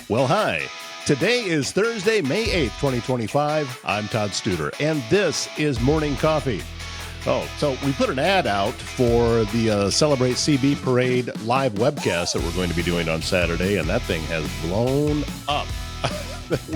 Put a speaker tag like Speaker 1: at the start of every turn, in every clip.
Speaker 1: Well, hi. Today is Thursday, May 8th, 2025. I'm Todd Studer, and this is Morning Coffee. Oh, so we put an ad out for the Celebrate CB Parade live webcast that we're going to be doing on Saturday, and that thing has blown up.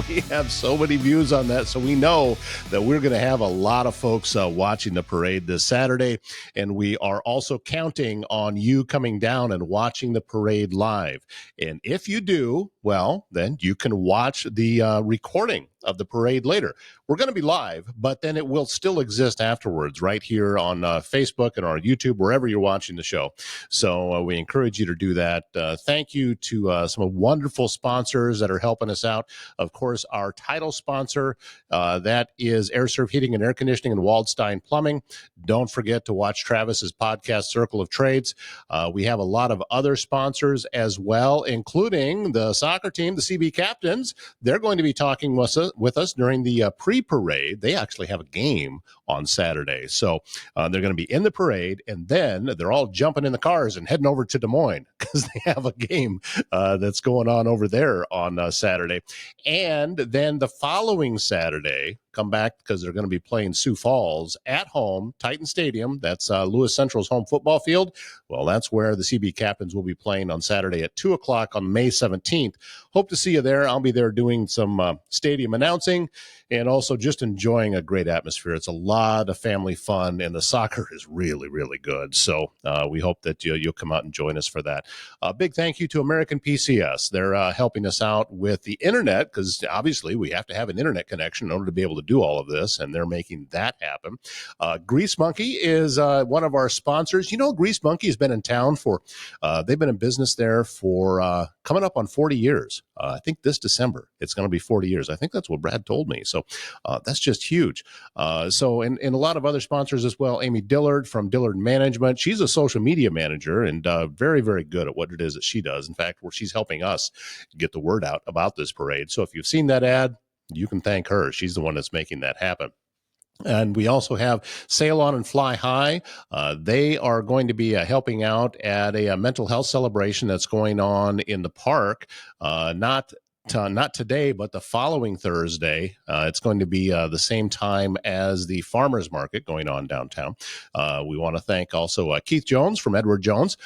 Speaker 1: We have so many views on that, so we know that we're going to have a lot of folks watching the parade this Saturday, and we are also counting on you coming down and watching the parade live. And if you do, well, then you can watch the recording of the parade later. We're going to be live, but then it will still exist afterwards right here on Facebook and on YouTube, wherever you're watching the show. So we encourage you to do that. Thank you to some wonderful sponsors that are helping us out. Of course, our title sponsor, that is AirServe Heating and Air Conditioning and Waldstein Plumbing. Don't forget to watch Travis's podcast, Circle of Trades. We have a lot of other sponsors as well, including the soccer team, the CB Captains. They're going to be talking with us during the pre-parade. They actually have a game on Saturday. So they're going to be in the parade, and then they're all jumping in the cars and heading over to Des Moines because they have a game that's going on over there on Saturday. And then the following Saturday, come back because they're going to be playing Sioux Falls at home, Titan Stadium. That's Lewis Central's home football field. Well, that's where the CB Captains will be playing on Saturday at 2 o'clock on May 17th. Hope to see you there. I'll be there doing some stadium announcing and also just enjoying a great atmosphere. It's a lot of family fun, and the soccer is really, really good. So we hope that you'll come out and join us for that. A big thank you to American PCS. They're helping us out with the internet because obviously we have to have an internet connection in order to be able to do all of this, and they're making that happen. Grease Monkey is one of our sponsors. You know, Grease Monkey has been in town for, they've been in business there for coming up on 40 years. I think this December, it's going to be 40 years. I think that's what Brad told me. So that's just huge. And a lot of other sponsors as well. Amy Dillard from Dillard Management. She's a social media manager and very, very good at what it is that she does. In fact, where she's helping us get the word out about this parade. So if you've seen that ad, you can thank her. She's the one that's making that happen. And we also have Sail On and Fly High. They are going to be helping out at a mental health celebration that's going on in the park, not today, but the following Thursday. It's going to be the same time as the farmers market going on downtown. We want to thank also Keith Jones from Edward Jones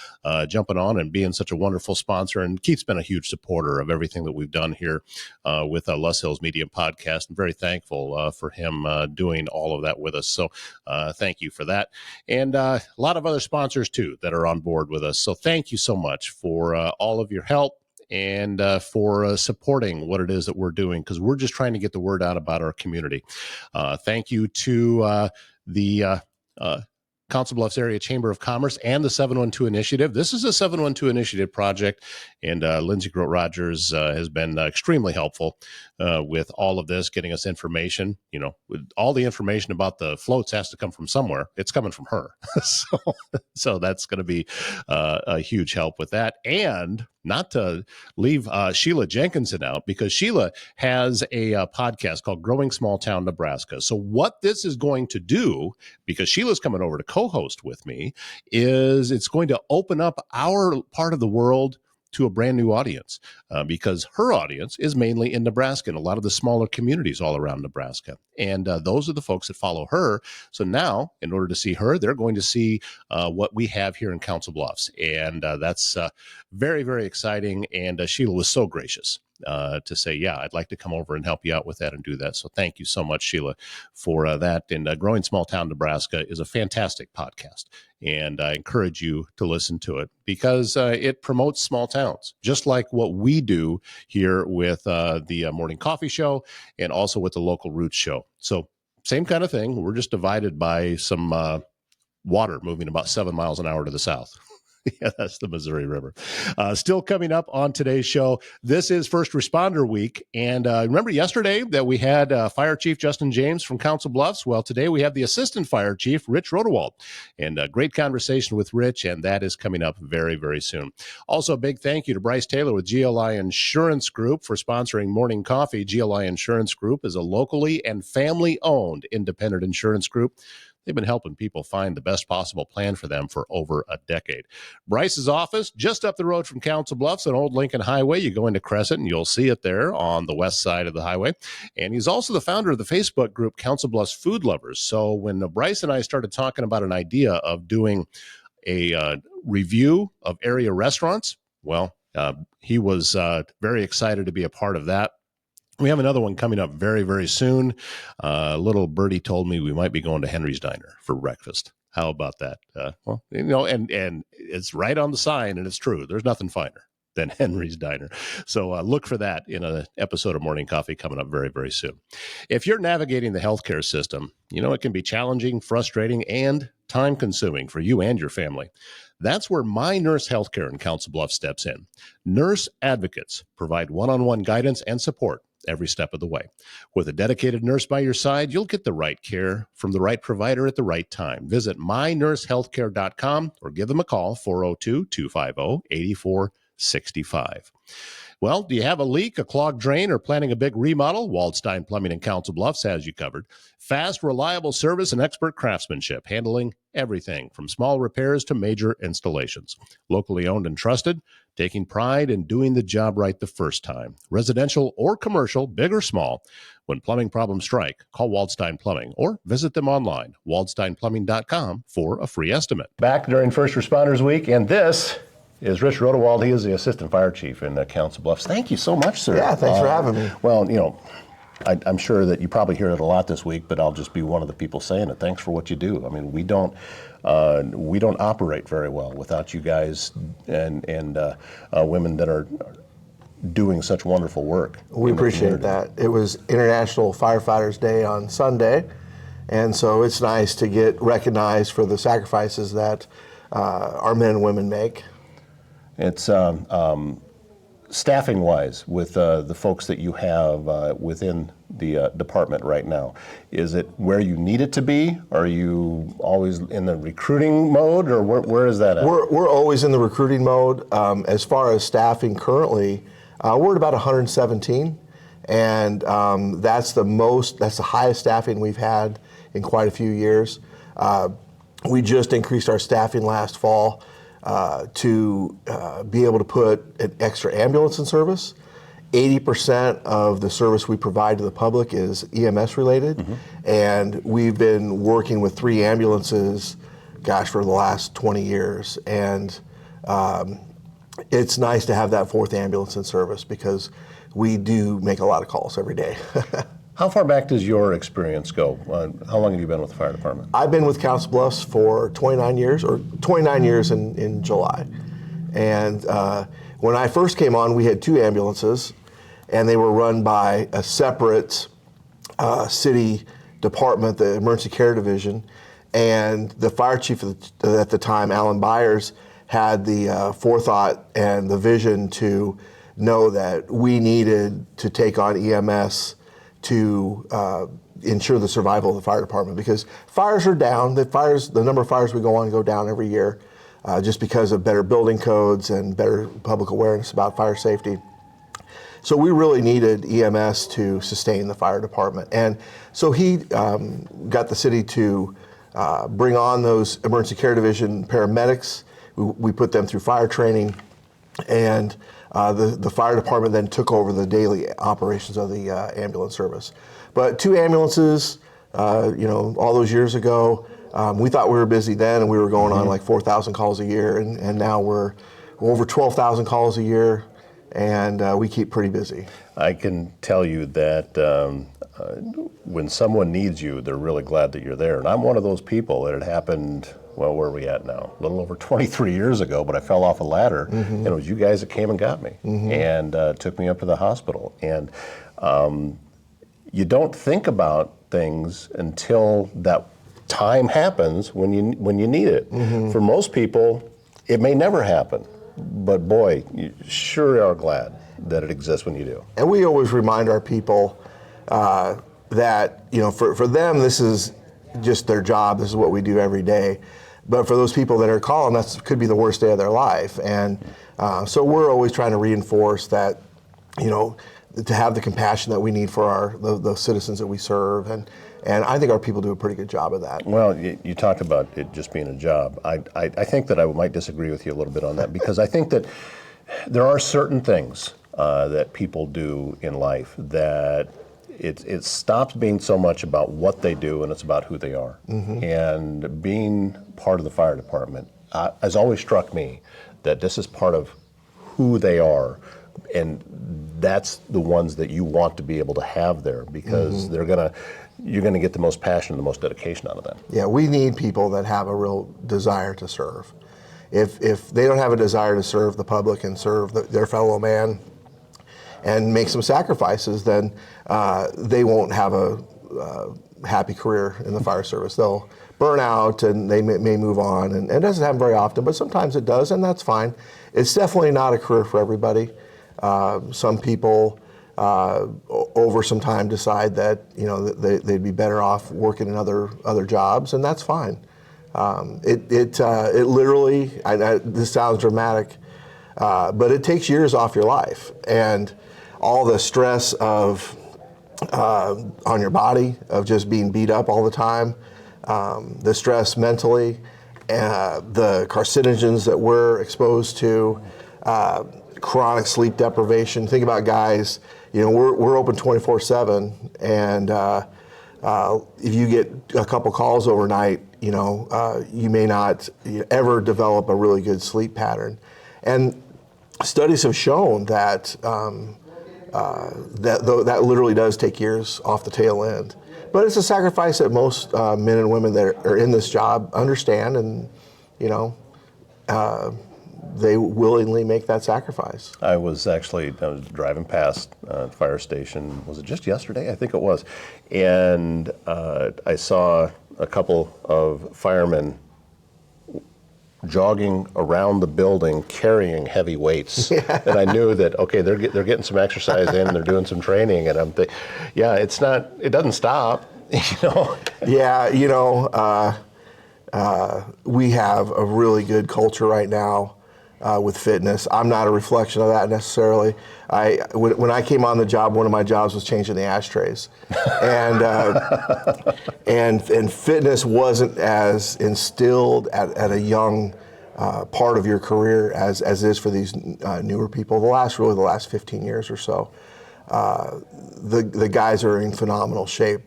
Speaker 1: jumping on and being such a wonderful sponsor. And Keith's been a huge supporter of everything that we've done here with Les Hills Media Podcast. I'm very thankful for him doing all of that with us. So thank you for that. And a lot of other sponsors, too, that are on board with us. So thank you so much for all of your help and for supporting what it is that we're doing, because we're just trying to get the word out about our community. Thank you to the Council Bluffs Area Chamber of Commerce and the 712 Initiative. This is a 712 Initiative project, and Lindsay Grote-Rogers has been extremely helpful with all of this, getting us information. You know, with all the information about the floats has to come from somewhere. It's coming from her. So that's going to be a huge help with that. And not to leave Sheila Jenkinson out, because Sheila has a podcast called Growing Small Town Nebraska. So what this is going to do, because Sheila's coming over to co-host with me, is it's going to open up our part of the world to a brand new audience, because her audience is mainly in Nebraska and a lot of the smaller communities all around Nebraska. And those are the folks that follow her. So now, in order to see her, they're going to see what we have here in Council Bluffs. And that's very, very exciting. And Sheila was so gracious to say, yeah, I'd like to come over and help you out with that and do that. So thank you so much, Sheila, for that. And Growing Small Town Nebraska is a fantastic podcast. And I encourage you to listen to it because it promotes small towns, just like what we do here with the Morning Coffee Show and also with the Local Roots Show. So same kind of thing. We're just divided by some water moving about 7 miles an hour to the south. Yeah, that's the Missouri River. Still coming up on today's show, this is First Responder Week. And remember yesterday that we had Fire Chief Justin James from Council Bluffs? Well, today we have the Assistant Fire Chief, Rich Rodewald. And a great conversation with Rich, and that is coming up very, very soon. Also, a big thank you to Bryce Taylor with GLI Insurance Group for sponsoring Morning Coffee. GLI Insurance Group is a locally and family-owned independent insurance group They've been helping people find the best possible plan for them for over a decade. Bryce's office, just up the road from Council Bluffs on Old Lincoln Highway. You go into Crescent and you'll see it there on the west side of the highway. And he's also the founder of the Facebook group Council Bluffs Food Lovers. So when Bryce and I started talking about an idea of doing a review of area restaurants, well, he was very excited to be a part of that. We have another one coming up very, very soon. Little birdie told me we might be going to Henry's Diner for breakfast. How about that? Well, you know, and it's right on the sign, and it's true. There's nothing finer than Henry's Diner. So look for that in an episode of Morning Coffee coming up very, very soon. If you're navigating the healthcare system, you know, it can be challenging, frustrating, and time-consuming for you and your family. That's where My Nurse Healthcare in Council Bluffs steps in. Nurse advocates provide one-on-one guidance and support every step of the way. With a dedicated nurse by your side, you'll get the right care from the right provider at the right time. Visit mynursehealthcare.com or give them a call, 402-250-8465. Well, do you have a leak, a clogged drain, or planning a big remodel? Waldstein Plumbing in Council Bluffs has you covered. Fast, reliable service and expert craftsmanship, handling everything from small repairs to major installations. Locally owned and trusted, taking pride in doing the job right the first time. Residential or commercial, big or small. When plumbing problems strike, call Waldstein Plumbing or visit them online, waldsteinplumbing.com, for a free estimate. Back during First Responders Week, and this is Rich Rodewald. He is the Assistant Fire Chief in Council Bluffs. Thank you so much, sir.
Speaker 2: Yeah, thanks for having me.
Speaker 1: Well, you know, I'm sure that you probably hear it a lot this week, but I'll just be one of the people saying it. Thanks for what you do. I mean, we don't operate very well without you guys and women that are doing such wonderful work.
Speaker 2: We appreciate that. It was International Firefighters Day on Sunday, and so it's nice to get recognized for the sacrifices that our men and women make.
Speaker 1: It's staffing-wise, with the folks that you have within the department right now, is it where you need it to be? Are you always in the recruiting mode, or where is that at?
Speaker 2: We're always in the recruiting mode. As far as staffing currently, we're at about 117, and that's the highest staffing we've had in quite a few years. We just increased our staffing last fall to be able to put an extra ambulance in service. 80% of the service we provide to the public is EMS related, and we've been working with 3 ambulances, for the last 20 years. And it's nice to have that 4th ambulance in service because we do make a lot of calls every day.
Speaker 1: How far back does your experience go? How long have you been with the fire department?
Speaker 2: I've been with Council Bluffs for 29 years in July. And when I first came on, we had 2 ambulances, and they were run by a separate city department, the Emergency Care Division. And the fire chief at the time, Alan Byers, had the forethought and the vision to know that we needed to take on EMS to ensure the survival of the fire department, because fires are down. The number of fires we go down every year, just because of better building codes and better public awareness about fire safety. So we really needed EMS to sustain the fire department, and so he got the city to bring on those emergency care division paramedics. We put them through fire training, and the fire department then took over the daily operations of the ambulance service. But 2 ambulances, all those years ago, we thought we were busy then, and we were going on like 4,000 calls a year, and now we're over 12,000 calls a year, and we keep pretty busy.
Speaker 1: I can tell you that when someone needs you, they're really glad that you're there. And I'm one of those people that it happened, well, where are we at now? A little over 23 years ago, but I fell off a ladder, and it was you guys that came and got me and took me up to the hospital. And you don't think about things until that time happens when you need it. For most people, it may never happen, but boy, you sure are glad that it exists when you do.
Speaker 2: And we always remind our people that, for them, this is just their job. This is what we do every day. But for those people that are calling, that could be the worst day of their life. And so we're always trying to reinforce that, to have the compassion that we need for the citizens that we serve, and I think our people do a pretty good job of that.
Speaker 1: Well, you talk about it just being a job. I think that I might disagree with you a little bit on that, because I think that there are certain things that people do in life that it stops being so much about what they do and it's about who they are. Mm-hmm. And being part of the fire department has always struck me that this is part of who they are, and that's the ones that you want to be able to have there, because mm-hmm. You're gonna get the most passion and the most dedication out of them.
Speaker 2: Yeah, we need people that have a real desire to serve. If they don't have a desire to serve the public and serve their fellow man and make some sacrifices, then they won't have a happy career in the fire service. They'll burn out and they may move on, and it doesn't happen very often, but sometimes it does, and that's fine. It's definitely not a career for everybody. Some people over some time decide that they'd be better off working in other jobs, and that's fine. It literally, this sounds dramatic, but it takes years off your life, and all the stress of on your body of just being beat up all the time, the stress mentally, the carcinogens that we're exposed to, chronic sleep deprivation. Think about guys, we're open 24/7, and if you get a couple calls overnight, you may not ever develop a really good sleep pattern. And studies have shown that that literally does take years off the tail end. But it's a sacrifice that most men and women that are in this job understand, and they willingly make that sacrifice.
Speaker 1: I was driving past the fire station, was it just yesterday? I think it was. And I saw a couple of firemen jogging around the building carrying heavy weights. Yeah. And I knew that, okay, they're getting some exercise in, they're doing some training, and I'm thinking, yeah, it doesn't stop,
Speaker 2: Yeah, we have a really good culture right now with fitness. I'm not a reflection of that necessarily. When I came on the job, one of my jobs was changing the ashtrays, and and fitness wasn't as instilled at a young part of your career as it is for these newer people. The last 15 years or so, the guys are in phenomenal shape.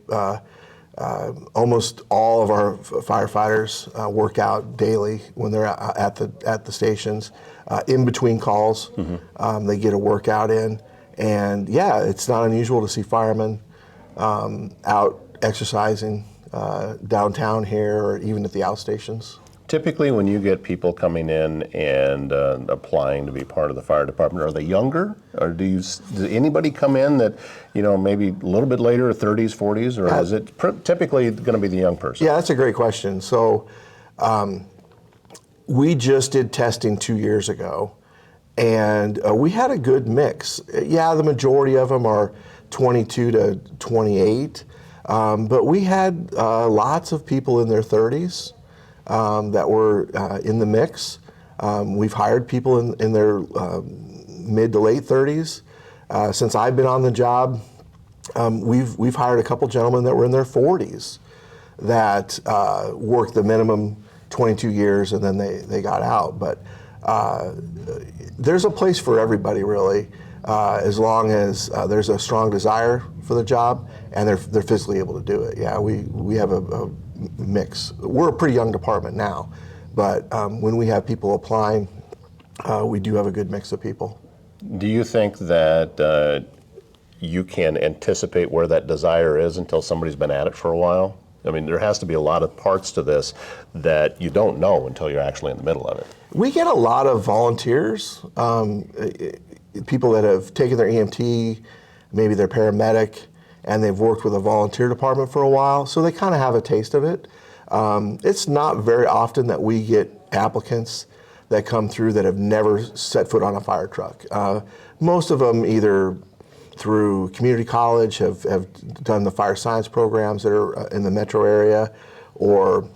Speaker 2: Almost all of our firefighters work out daily when they're at the stations. In between calls, mm-hmm. They get a workout in, and yeah, it's not unusual to see firemen out exercising downtown here or even at the outstations.
Speaker 1: Typically, when you get people coming in and applying to be part of the fire department, are they younger, or does anybody come in that maybe a little bit later, 30s, 40s, or is it typically going to be the young person?
Speaker 2: Yeah, that's a great question. So we just did testing 2 years ago, and we had a good mix. Yeah, the majority of them are 22 to 28, but we had lots of people in their 30s. That were in the mix. We've hired people in their mid to late 30s. Since I've been on the job, we've hired a couple gentlemen that were in their 40s that worked the minimum 22 years and then they got out. But there's a place for everybody, really, as long as there's a strong desire for the job and they're physically able to do it. Yeah, we have a mix. We're a pretty young department now, but when we have people applying, we do have a good mix of people.
Speaker 1: Do you think that you can anticipate where that desire is until somebody's been at it for a while? I mean, there has to be a lot of parts to this that you don't know until you're actually in the middle of it.
Speaker 2: We get a lot of volunteers, people that have taken their EMT, maybe they're paramedic, and they've worked with a volunteer department for a while, so they kind of have a taste of it. It's not very often that we get applicants that come through that have never set foot on a fire truck. Most of them either through community college have done the fire science programs that are in the metro area, or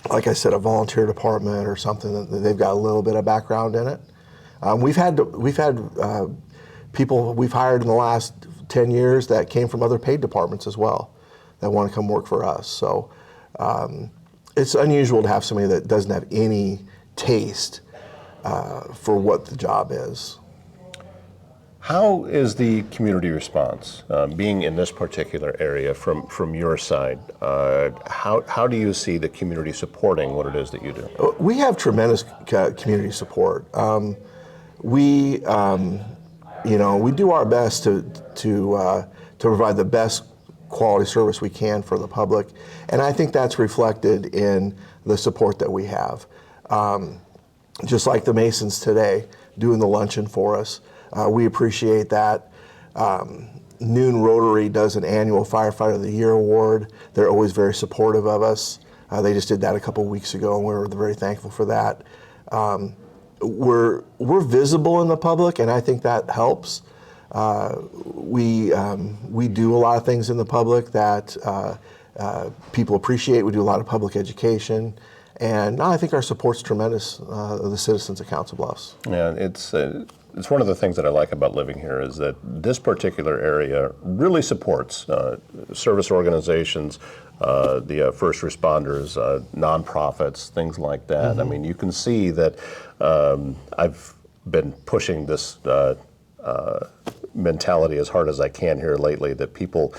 Speaker 2: like I said, a volunteer department or something that they've got a little bit of background in it. We've had people we've hired in the last 10 years that came from other paid departments as well that want to come work for us. So it's unusual to have somebody that doesn't have any taste for what the job is.
Speaker 1: How is the community response, being in this particular area from your side? How do you see the community supporting what it is that you do?
Speaker 2: We have tremendous community support. We do our best to provide the best quality service we can for the public, and I think that's reflected in the support that we have. Just like the Masons today doing the luncheon for us. We appreciate that. Noon Rotary does an annual Firefighter of the Year award. They're always very supportive of us. They just did that a couple weeks ago, and we were very thankful for that. We're visible in the public, and I think that helps. We do a lot of things in the public that people appreciate. We do a lot of public education, and I think our support's tremendous of the citizens of Council Bluffs.
Speaker 1: Yeah, it's one of the things that I like about living here is that this particular area really supports service organizations, the first responders, nonprofits, things like that. Mm-hmm. I mean, you can see that I've been pushing this mentality as hard as I can here lately, that people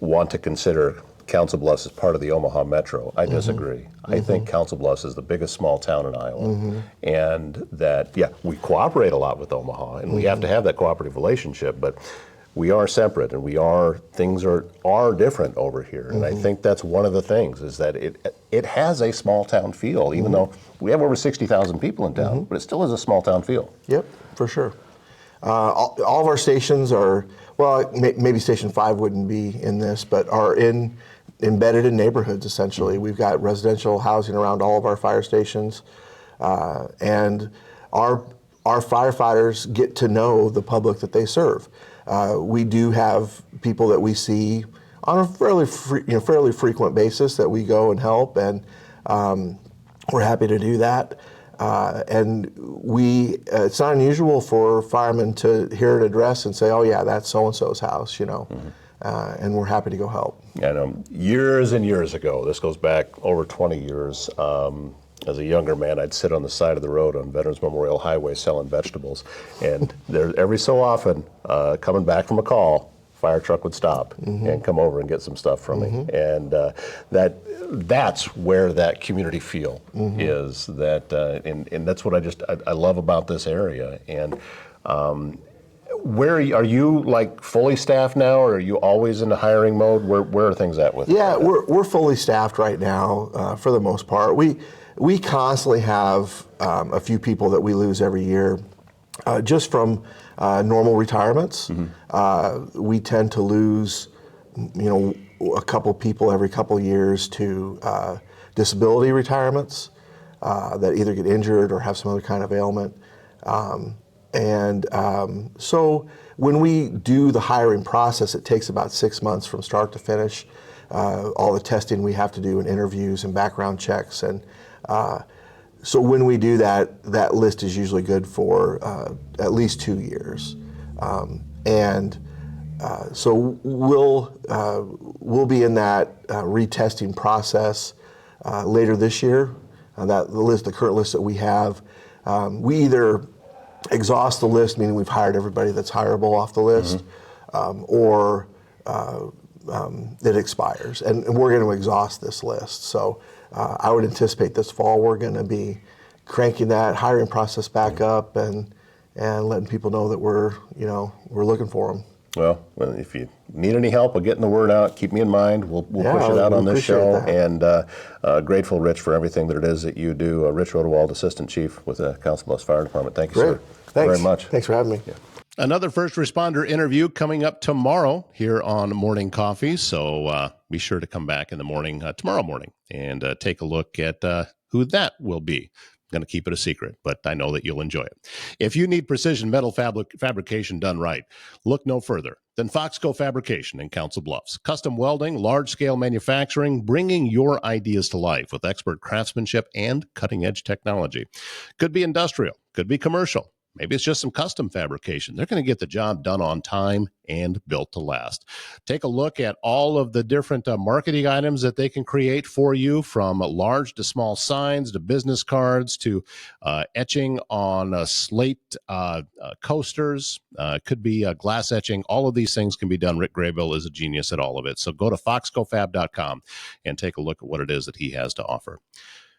Speaker 1: want to consider Council Bluffs is part of the Omaha Metro. I disagree. Mm-hmm. I think Council Bluffs is the biggest small town in Iowa. Mm-hmm. And that, we cooperate a lot with Omaha, and we have to have that cooperative relationship, but we are separate, and things are different over here. And I think that's one of the things, is that it has a small town feel, even though we have over 60,000 people in town, but it still has a small town feel.
Speaker 2: Yep, for sure. All of our stations are, well, maybe Station 5 wouldn't be in this, but are embedded in neighborhoods, essentially. We've got residential housing around all of our fire stations, and our firefighters get to know the public that they serve. We do have people that we see on a fairly frequent basis that we go and help, and we're happy to do that. And it's not unusual for firemen to hear an address and say, "Oh yeah, that's so-and-so's house," and we're happy to go help.
Speaker 1: I know years and years ago, this goes back over 20 years, as a younger man, I'd sit on the side of the road on Veterans Memorial Highway selling vegetables, and there, every so often, coming back from a call, fire truck would stop and come over and get some stuff from me, and that's where that community feel is. That and that's what I love about this area. And where are you, like, fully staffed now, or are you always in the hiring mode? Where are things at with?
Speaker 2: Yeah, we're fully staffed right now for the most part. We constantly have a few people that we lose every year, just from normal retirements. We tend to lose, a couple people every couple years to disability retirements that either get injured or have some other kind of ailment. So when we do the hiring process, it takes about 6 months from start to finish. All the testing we have to do, and interviews and background checks, and so when we do that, that list is usually good for at least 2 years, so we'll be in that retesting process later this year. The current list that we have, we either exhaust the list, meaning we've hired everybody that's hireable off the list, or it expires, and we're going to exhaust this list. So I would anticipate this fall we're going to be cranking that hiring process back up, and letting people know that we're looking for them.
Speaker 1: Well, if you need any help with getting the word out, keep me in mind. We'll push it out on this show. That. And grateful, Rich, for everything that it is that you do. Rich Rodewald, Assistant Chief with the Council Bluffs Fire Department. Thank you, sir.
Speaker 2: Thanks
Speaker 1: very much.
Speaker 2: Thanks for having me. Yeah.
Speaker 1: Another first responder interview coming up tomorrow here on Morning Coffee. So be sure to come back in the morning, tomorrow morning, and take a look at who that will be. I'm going to keep it a secret, but I know that you'll enjoy it. If you need precision metal fabrication done right, look no further than Foxco Fabrication in Council Bluffs. Custom welding, large-scale manufacturing, bringing your ideas to life with expert craftsmanship and cutting-edge technology. Could be industrial, could be commercial. Maybe it's just some custom fabrication. They're going to get the job done on time and built to last. Take a look at all of the different marketing items that they can create for you, from large to small signs to business cards to etching on slate coasters. Could be glass etching. All of these things can be done. Rick Graybill is a genius at all of it. So go to foxcofab.com and take a look at what it is that he has to offer.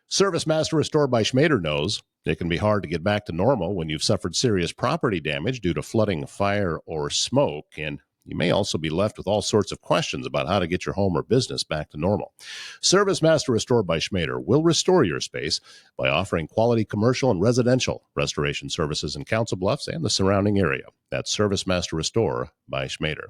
Speaker 1: Service Master Restore by Schmader knows it can be hard to get back to normal when you've suffered serious property damage due to flooding, fire, or smoke, and you may also be left with all sorts of questions about how to get your home or business back to normal. Service Master Restore by Schmader will restore your space by offering quality commercial and residential restoration services in Council Bluffs and the surrounding area. That's Service Master Restore by Schmader.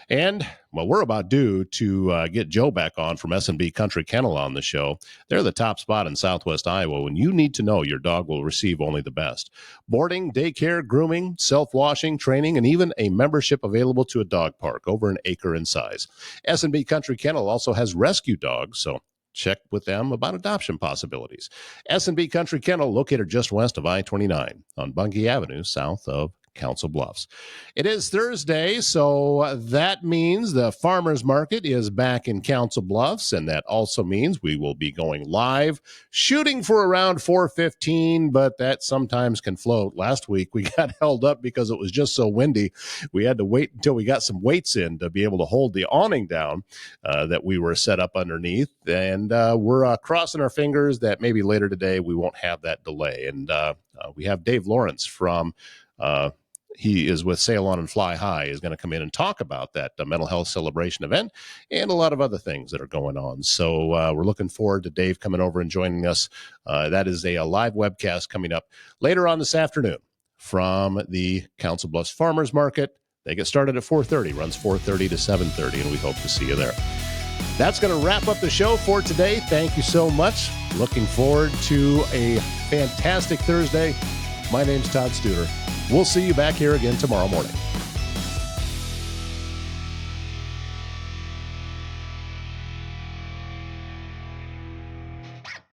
Speaker 1: And, well, we're about due to get Joe back on from S&B Country Kennel on the show. They're the top spot in Southwest Iowa, and you need to know your dog will receive only the best. Boarding, daycare, grooming, self-washing, training, and even a membership available to a dog park over an acre in size. S&B Country Kennel also has rescue dogs, so check with them about adoption possibilities. S&B Country Kennel, located just west of I-29 on Bunkie Avenue, south of Council Bluffs. It is Thursday, so that means the farmers market is back in Council Bluffs, and that also means we will be going live, shooting for around 4:15, but that sometimes can float. Last week we got held up because it was just so windy. We had to wait until we got some weights in to be able to hold the awning down that we were set up underneath, and we're crossing our fingers that maybe later today we won't have that delay. And we have Dave Lawrence from he is with Sail On and Fly High, is going to come in and talk about that mental health celebration event and a lot of other things that are going on. So we're looking forward to Dave coming over and joining us. That is a live webcast coming up later on this afternoon from the Council Bluffs Farmers Market. They get started at 4:30, runs 4:30 to 7:30, and we hope to see you there. That's going to wrap up the show for today. Thank you so much. Looking forward to a fantastic Thursday. My name's Todd Studer. We'll see you back here again tomorrow morning.